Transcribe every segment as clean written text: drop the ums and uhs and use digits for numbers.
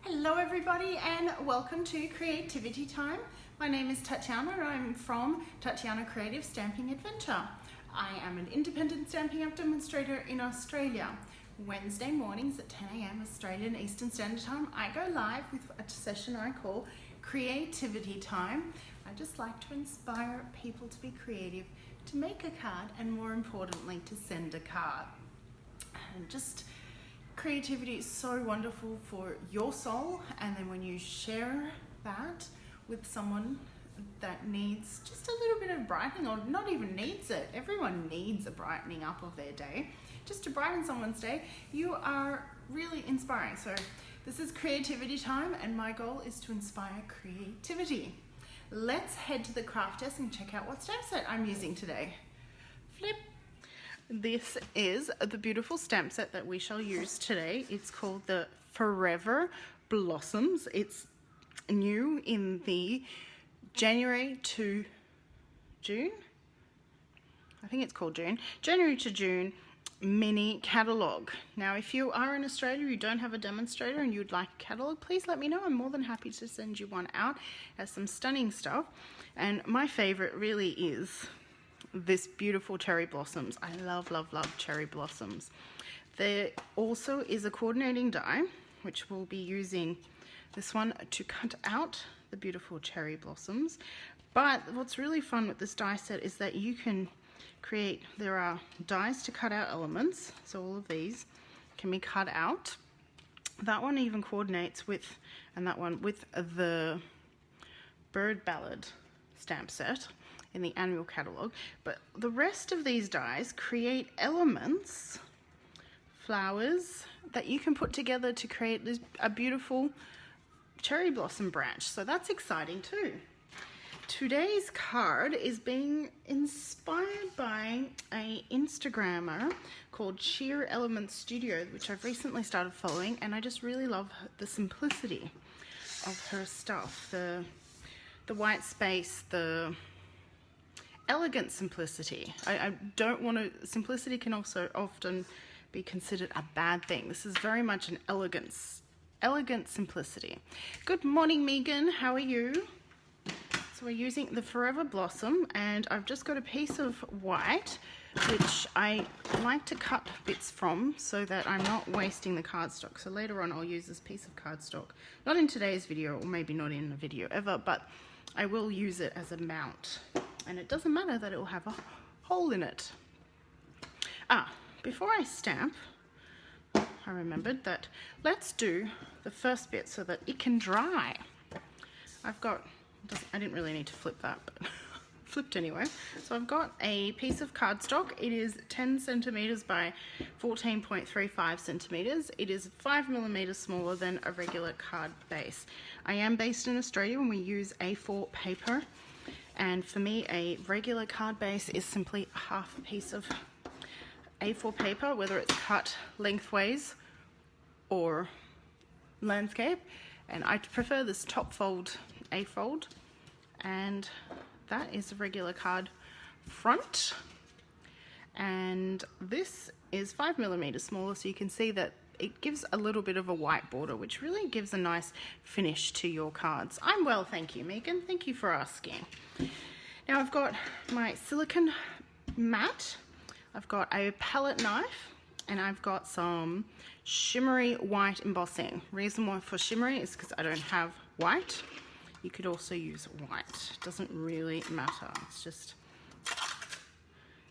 Hello everybody and welcome to Creativity Time. My name is Tatiana and I'm from Tatiana Creative Stamping Adventure. I am an independent Stampin' Up! Demonstrator in Australia. Wednesday mornings at 10 a.m. Australian Eastern Standard Time, I go live with a session I call Creativity Time. I just like to inspire people to be creative, to make a card, and more importantly, to send a card. And creativity is so wonderful for your soul, and then when you share that with someone that needs just a little bit of brightening, or not even needs it, everyone needs a brightening up of their day, just to brighten someone's day, you are really inspiring. So this is Creativity Time and my goal is to inspire creativity. Let's head to the craft desk and check out what stamp set I'm using today. Flip. This is the beautiful stamp set that we shall use today. It's called the Forever Blossoms. It's new in the January to June. I think it's called June. January to June mini catalogue. Now, if you are in Australia, you don't have a demonstrator and you'd like a catalogue, please let me know. I'm more than happy to send you one out. As some stunning stuff. And my favorite really is this beautiful cherry blossoms. I love cherry blossoms. There also is a coordinating die, which we'll be using this one to cut out the beautiful cherry blossoms. But what's really fun with this die set is that you can create, there are dies to cut out elements, so all of these can be cut out. That one even coordinates with, and that one with the Bird Ballad stamp set in the annual catalogue, but the rest of these dies create elements, flowers, that you can put together to create this, a beautiful cherry blossom branch. So that's exciting too. Today's card is being inspired by an Instagrammer called Sheer Element Studio, which I've recently started following, and I just really love the simplicity of her stuff. The white space, the elegant simplicity. I don't want to, simplicity can also often be considered a bad thing. This is very much an elegant simplicity. Good morning, Megan, how are you? So we're using the Forever Blossom, and I've just got a piece of white which I like to cut bits from so that I'm not wasting the cardstock. So later on I'll use this piece of cardstock, not in today's video, or maybe not in a video ever, but I will use it as a mount. And it doesn't matter that it will have a hole in it. Before I stamp, I remembered that let's do the first bit so that it can dry. I didn't really need to flip that, but flipped anyway. So I've got a piece of cardstock. It is 10 centimeters by 14.35 centimeters. It is 5 millimeters smaller than a regular card base. I am based in Australia and we use A4 paper. And for me, a regular card base is simply half a piece of A4 paper, whether it's cut lengthways or landscape. And I prefer this top fold A-fold. And that is a regular card front. And this is 5 millimeters smaller, so you can see that it gives a little bit of a white border, which really gives a nice finish to your cards. I'm well, thank you, Megan. Thank you for asking. Now I've got my silicone mat, I've got a palette knife, and I've got some shimmery white embossing. Reason why for shimmery is because I don't have white. You could also use white. It doesn't really matter. It's just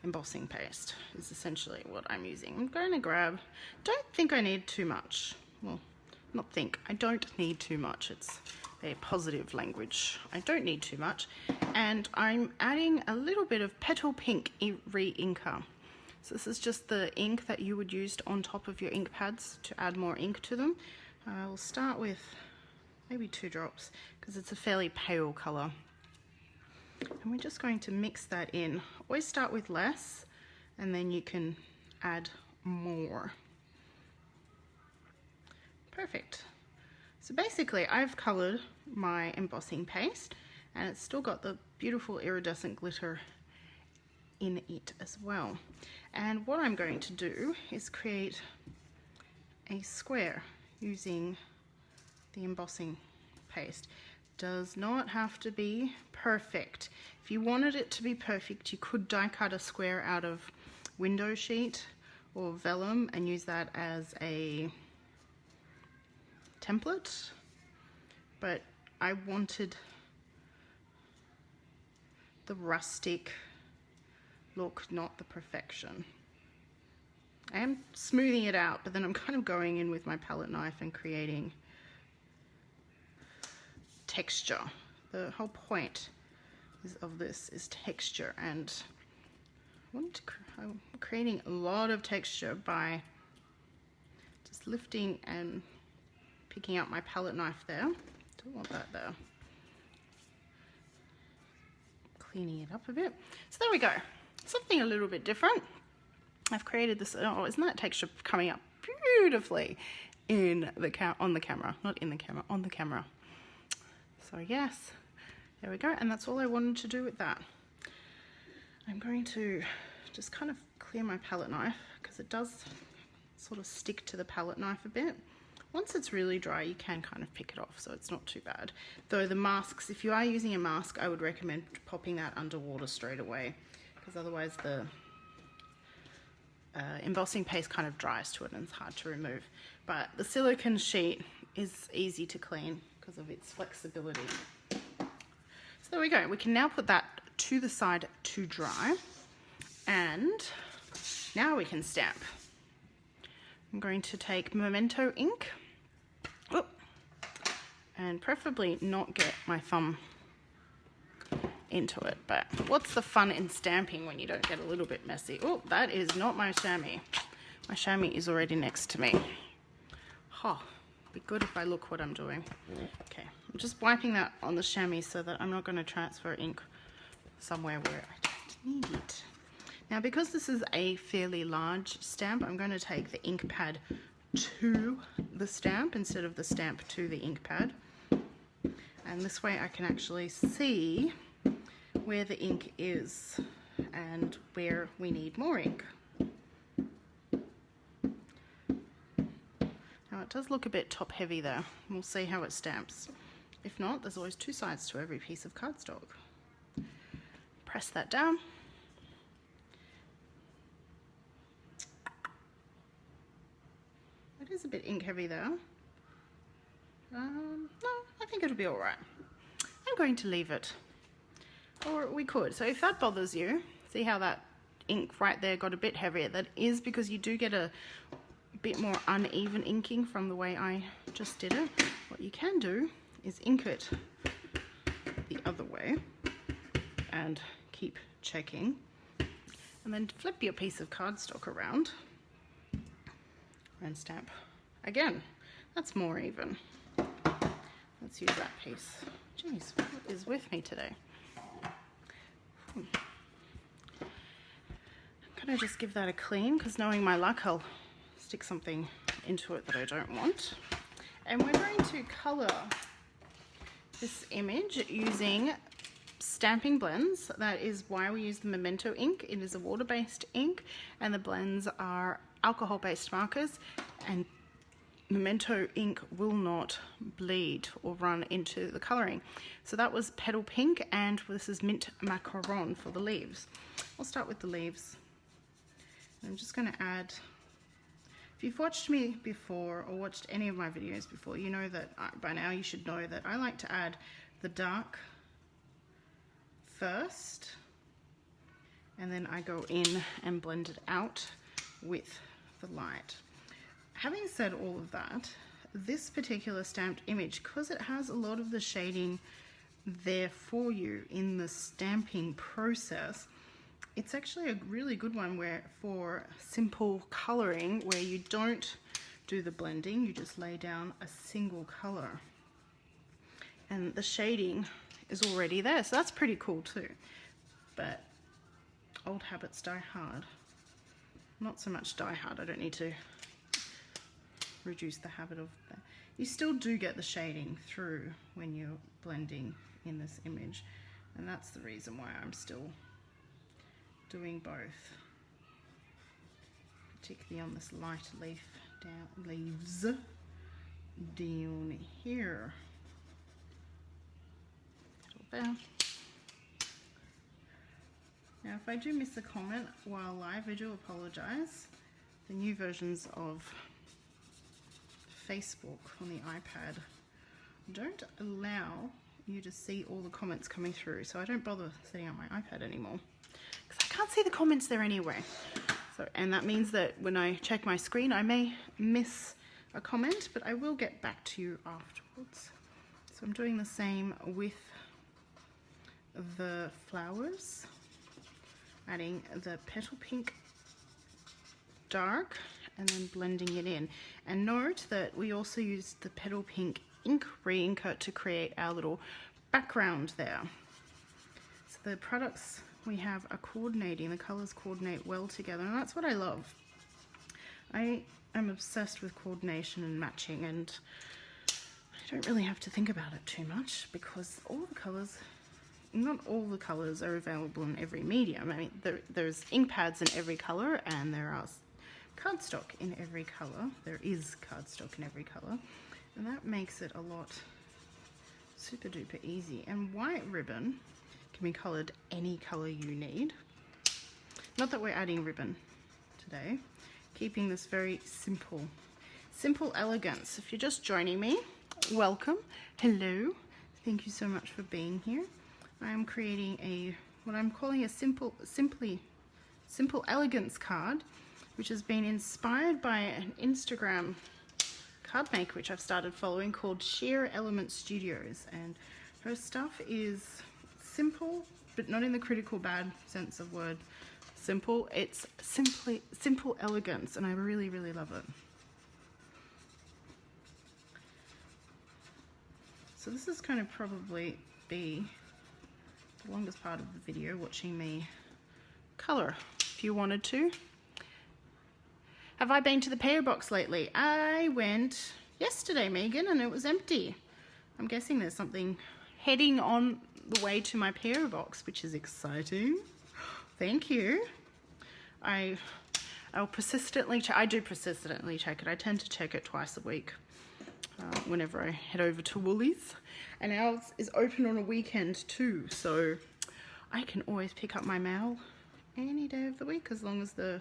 embossing paste is essentially what I'm using. I'm going to grab, don't think I need too much. Well, not think, I don't need too much. It's a positive language. I don't need too much. And I'm adding a little bit of Petal Pink re-inker. So this is just the ink that you would use on top of your ink pads to add more ink to them. We'll start with maybe 2 drops because it's a fairly pale color. And we're just going to mix that in. Always start with less and then you can add more. Perfect. So basically I've colored my embossing paste and it's still got the beautiful iridescent glitter in it as well. And what I'm going to do is create a square using the embossing paste. Does not have to be perfect. If you wanted it to be perfect, you could die cut a square out of window sheet or vellum and use that as a template, but I wanted the rustic look, not the perfection. I am smoothing it out, but then I'm kind of going in with my palette knife and creating texture. The whole point of this is texture, and I'm creating a lot of texture by just lifting and picking up my palette knife there. Don't want that there. Cleaning it up a bit. So there we go. Something a little bit different. I've created this. Oh, isn't that texture coming up beautifully in the on the camera? Not in the camera, on the camera. So yes, there we go. And that's all I wanted to do with that. I'm going to just kind of clear my palette knife because it does sort of stick to the palette knife a bit. Once it's really dry, you can kind of pick it off, so it's not too bad. Though the masks, if you are using a mask, I would recommend popping that underwater straight away, because otherwise the embossing paste kind of dries to it and it's hard to remove. But the silicone sheet is easy to clean because of its flexibility. So there we go. We can now put that to the side to dry, and now we can stamp. I'm going to take Memento ink, and preferably not get my thumb into it, but what's the fun in stamping when you don't get a little bit messy? Oh, that is not my chamois. My chamois is already next to me. Oh, be good if I look what I'm doing. Okay, I'm just wiping that on the chamois so that I'm not going to transfer ink somewhere where I don't need it. Now, because this is a fairly large stamp, I'm going to take the ink pad to the stamp instead of the stamp to the ink pad. And this way I can actually see where the ink is and where we need more ink. Now it does look a bit top heavy there. We'll see how it stamps. If not, there's always two sides to every piece of cardstock. Press that down. It is a bit ink heavy there. No, I think it'll be all right. I'm going to leave it. Or we could. So if that bothers you, see how that ink right there got a bit heavier? That is because you do get a bit more uneven inking from the way I just did it. What you can do is ink it the other way and keep checking. And then flip your piece of cardstock around and stamp again. That's more even. Let's use that piece. Jeez, what is with me today? I'm gonna just give that a clean, because knowing my luck, I'll stick something into it that I don't want. And we're going to color this image using stamping blends. That is why we use the Memento ink. It is a water-based ink, and the blends are alcohol-based markers, and Memento ink will not bleed or run into the colouring. So that was Petal Pink, and this is Mint Macaron for the leaves. I'll start with the leaves. I'm just going to add, if you've watched me before or watched any of my videos before, you know that by now you should know that I like to add the dark first, and then I go in and blend it out with the light. Having said all of that, this particular stamped image, because it has a lot of the shading there for you in the stamping process, it's actually a really good one where for simple coloring where you don't do the blending, you just lay down a single color and the shading is already there. So that's pretty cool too. But old habits die hard. Not so much die hard, I don't need to reduce the habit of that. You still do get the shading through when you're blending in this image, and that's the reason why I'm still doing both, particularly on this light leaves down here. There. Now if I do miss a comment while live, I do apologize. The new versions of Facebook on the iPad don't allow you to see all the comments coming through, so I don't bother setting up my iPad anymore because I can't see the comments there anyway. So, and that means that when I check my screen I may miss a comment, but I will get back to you afterwards. So I'm doing the same with the flowers, adding the petal pink dark and then blending it in. And note that we also used the petal pink ink re-inker to create our little background there. So the products we have are coordinating, the colors coordinate well together, and that's what I love. I am obsessed with coordination and matching, and I don't really have to think about it too much because all the colors, not all the colors are available in every medium. I mean, there's ink pads in every color, and there are cardstock in every color. There is cardstock in every color, and that makes it a lot super duper easy. And white ribbon can be colored any color you need. Not that we're adding ribbon today, keeping this very simple elegance. If you're just joining me, welcome, hello, thank you so much for being here. I am creating what I'm calling a simple elegance card, which has been inspired by an Instagram card maker which I've started following called Sheer Element Studios, and her stuff is simple, but not in the critical bad sense of word simple. It's simple elegance, and I really love it. So this is going to probably be the longest part of the video, watching me color if you wanted to. Have I been to the PO box lately? I went yesterday, Megan, and it was empty. I'm guessing there's something heading on the way to my PO box, which is exciting. Thank you. I'll persistently check. I do persistently check it. I tend to check it twice a week whenever I head over to Woolies. And ours is open on a weekend too, so I can always pick up my mail any day of the week as long as the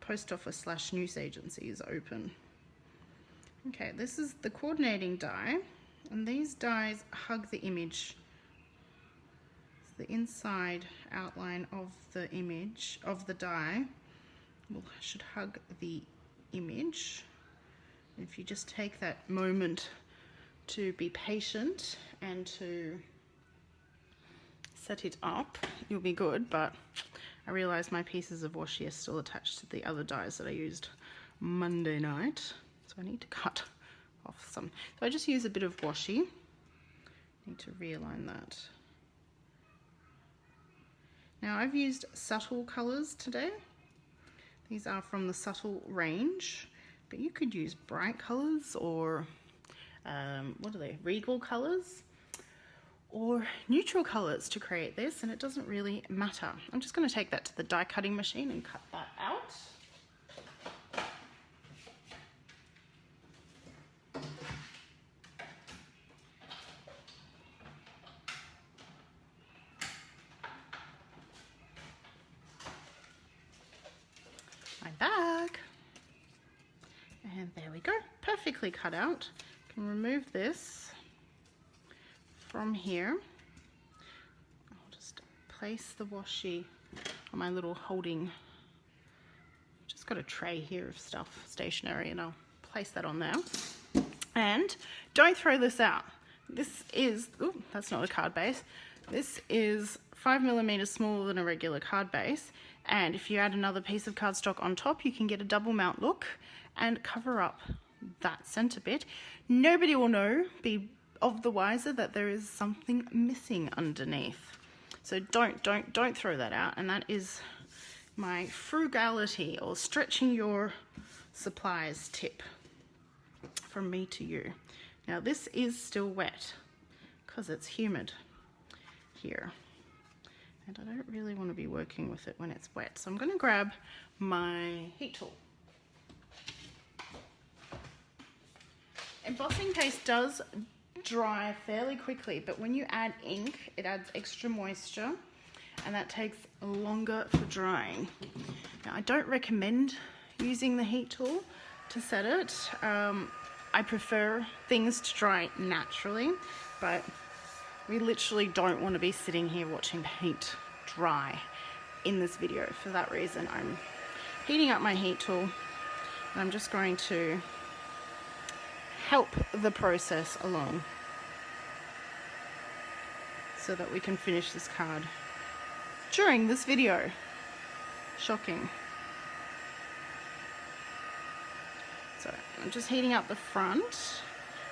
post office / news agency is open. Okay, this is the coordinating die, and these dies hug the image. So the inside outline of the image of the die should hug the image. And if you just take that moment to be patient and to set it up, you'll be good. But I realize my pieces of washi are still attached to the other dies that I used Monday night, so I need to cut off some. So I just use a bit of washi. Need to realign that. Now I've used subtle colors today. These are from the Subtle range, but you could use bright colors or what are they? Regal colors or neutral colors to create this, and it doesn't really matter. I'm just going to take that to the die cutting machine and cut that out. My bag, and there we go, perfectly cut out. Can remove this from here. I'll just place the washi on my little holding, just got a tray here of stuff, stationery, and I'll place that on there. And don't throw this out. This is, oh, that's not a card base. This is 5mm smaller than a regular card base, and if you add another piece of cardstock on top, you can get a double mount look and cover up that center bit. Nobody will know, be of the wiser, that there is something missing underneath. So don't throw that out. And that is my frugality or stretching your supplies tip from me to you. Now this is still wet because it's humid here, and I don't really want to be working with it when it's wet. So I'm going to grab my heat tool. Embossing paste does dry fairly quickly, but when you add ink, it adds extra moisture and that takes longer for drying. Now, I don't recommend using the heat tool to set it. I prefer things to dry naturally, but we literally don't want to be sitting here watching paint dry in this video. For that reason, I'm heating up my heat tool and I'm just going to help the process along so that we can finish this card during this video. Shocking. So I'm just heating up the front,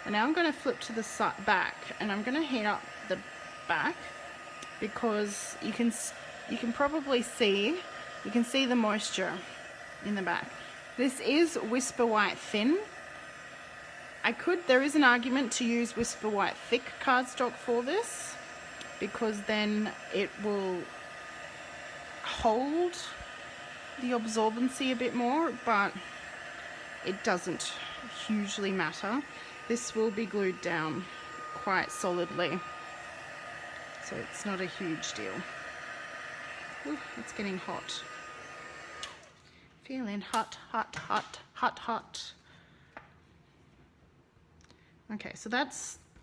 and now I'm going to flip to the back, and I'm going to heat up the back because you can probably see, you can see the moisture in the back. This is Whisper White Thin. There is an argument to use Whisper White Thick cardstock for this, because then it will hold the absorbency a bit more, but it doesn't hugely matter. This will be glued down quite solidly, so it's not a huge deal. Ooh, it's getting hot. Feeling hot, hot, hot, hot, hot. Okay, so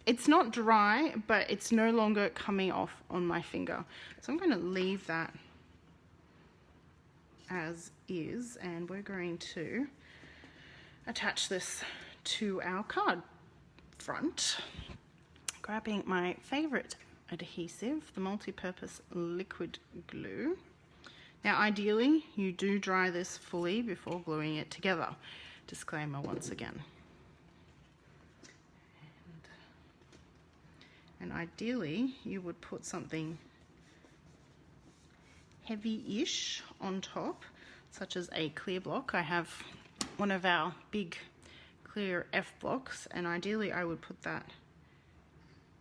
it's not dry, but it's no longer coming off on my finger. So I'm going to leave that as is, and we're going to attach this to our card front, grabbing my favorite adhesive, the multi-purpose liquid glue. Now, ideally, you do dry this fully before gluing it together. Disclaimer once again. And ideally, you would put something heavy-ish on top, such as a clear block. I have one of our big clear F blocks, and ideally I would put that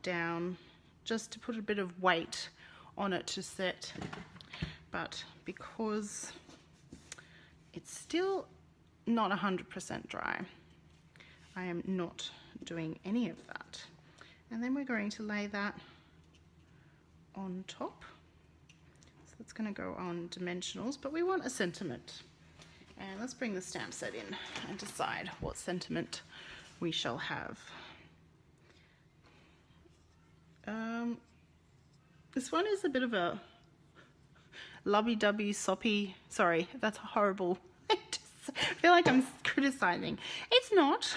down just to put a bit of weight on it to set. But because it's still not 100% dry, I am not doing any of that. And then we're going to lay that on top. So it's going to go on dimensionals, but we want a sentiment. And let's bring the stamp set in and decide what sentiment we shall have. This one is a bit of a lubby-dubby, soppy, sorry, that's horrible. I feel like I'm criticizing. It's not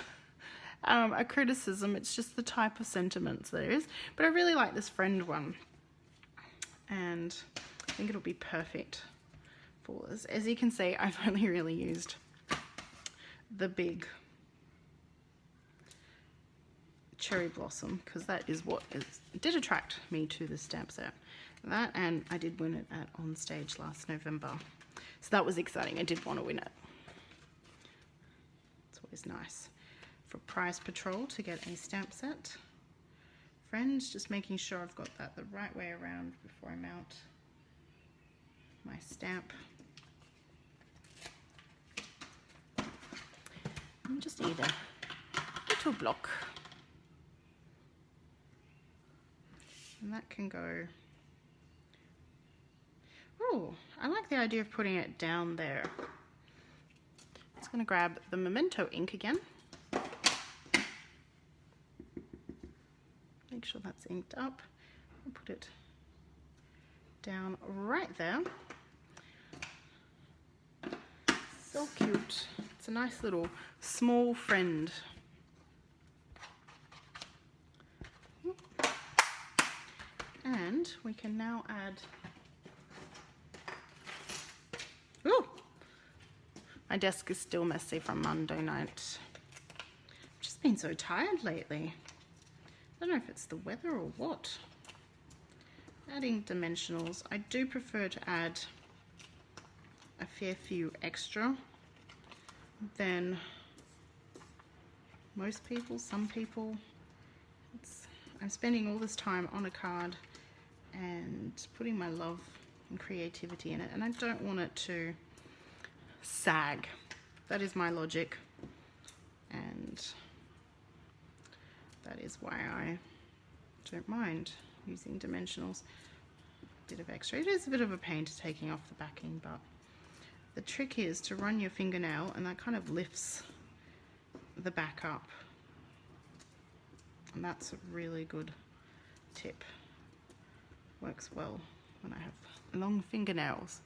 a criticism, it's just the type of sentiments there is. But I really like this friend one, and I think it'll be perfect for this. As you can see, I've only really used the big cherry blossom, because that is what did attract me to the stamp set. That, and I did win it at On Stage last November, so that was exciting. I did want to win it. It's always nice for Prize Patrol to get a stamp set. Friends, just making sure I've got that the right way around before I mount my stamp. And just need a little block. And that can go. Oh, I like the idea of putting it down there. Just going to grab the Memento ink again. Make sure that's inked up and put it down right there. So cute. It's a nice little small friend. And we can now add, ooh, my desk is still messy from Monday night. I've just been so tired lately. I don't know if it's the weather or what. Adding dimensionals. I do prefer to add a fair few extra than most people, some people. I'm spending all this time on a card and putting my love and creativity in it, and I don't want it to sag. That is my logic, and is why I don't mind using dimensionals. Bit of extra. It is a bit of a pain to taking off the backing, but the trick is to run your fingernail and that kind of lifts the back up. And that's a really good tip. Works well when I have long fingernails.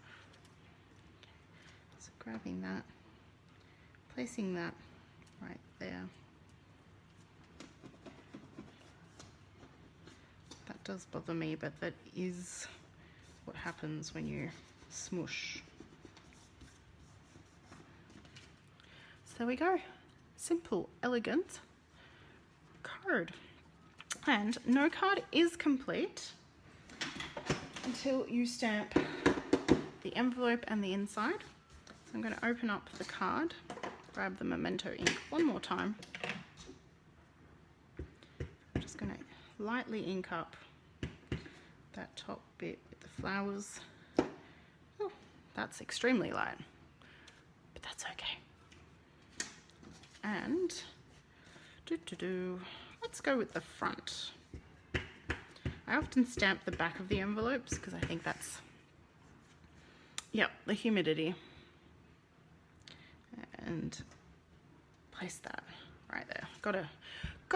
So grabbing that, placing that right there. That does bother me, but that is what happens when you smoosh. So there we go. Simple, elegant card. And no card is complete until you stamp the envelope and the inside. So I'm going to open up the card, grab the memento ink one more time. I'm just going to lightly ink up that top bit with the flowers. Oh, that's extremely light, but that's okay. And let's go with the front. I often stamp the back of the envelopes because I think that's, yep, the humidity. And place that right there. Got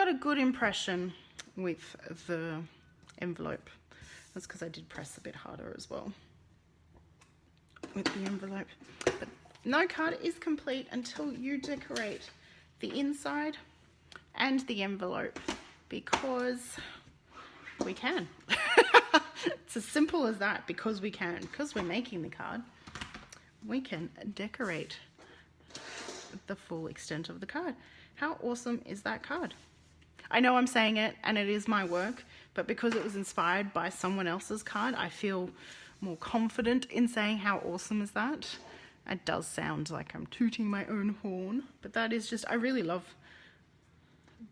a good impression with the envelope. That's because I did press a bit harder as well with the envelope. But no card is complete until you decorate the inside and the envelope, because we can. It's as simple as that, because we can. Because we're making the card, we can decorate the full extent of the card. How awesome is that card? I know I'm saying it and it is my work, but because it was inspired by someone else's card, I feel more confident in saying how awesome is that. It does sound like I'm tooting my own horn, but that is just, I really love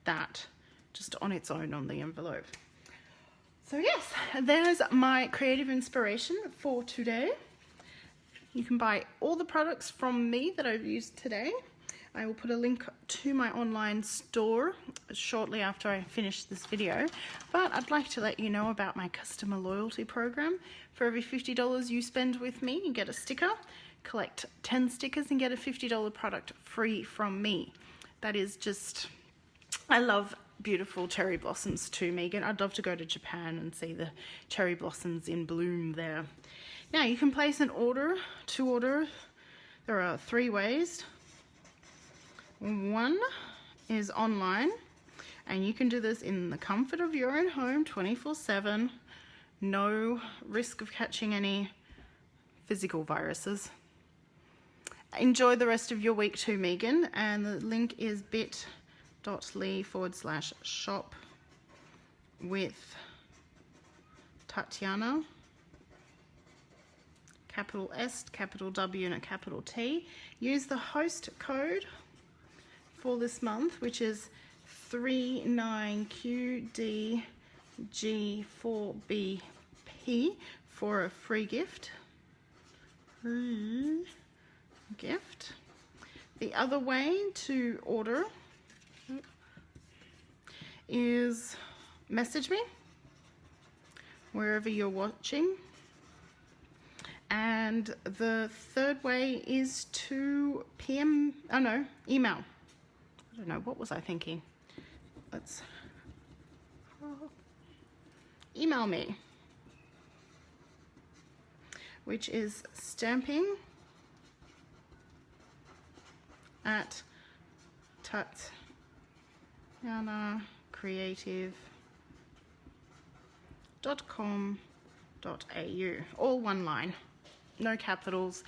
that just on its own on the envelope. So yes, there's my creative inspiration for today. You can buy all the products from me that I've used today. I will put a link to my online store shortly after I finish this video, but I'd like to let you know about my customer loyalty program. For every $50 you spend with me, you get a sticker. Collect 10 stickers and get a $50 product free from me. That is just, I love beautiful cherry blossoms too, Megan. I'd love to go to Japan and see the cherry blossoms in bloom there. Now you can place an order to order. There are 3 ways. One is online, and you can do this in the comfort of your own home 24/7. No risk of catching any physical viruses. Enjoy the rest of your week too, Megan, and the link is bit.ly/shop with Tatiana, capital S, capital W and a capital T. Use the host code for this month, which is 39QDG4BP for a free gift. The other way to order is message me wherever you're watching. And the third way is to email. I don't know, what was I thinking? Email me, which is tatianacreative.com.au. All one line, no capitals.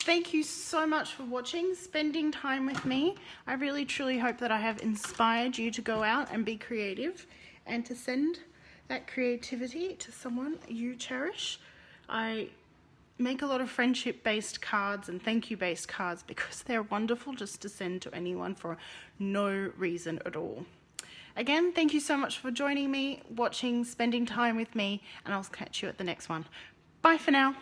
Thank you so much for watching, spending time with me. I really truly hope that I have inspired you to go out and be creative and to send that creativity to someone you cherish. I make a lot of friendship-based cards and thank-you-based cards because they're wonderful just to send to anyone for no reason at all. Again, thank you so much for joining me, watching, spending time with me, and I'll catch you at the next one. Bye for now.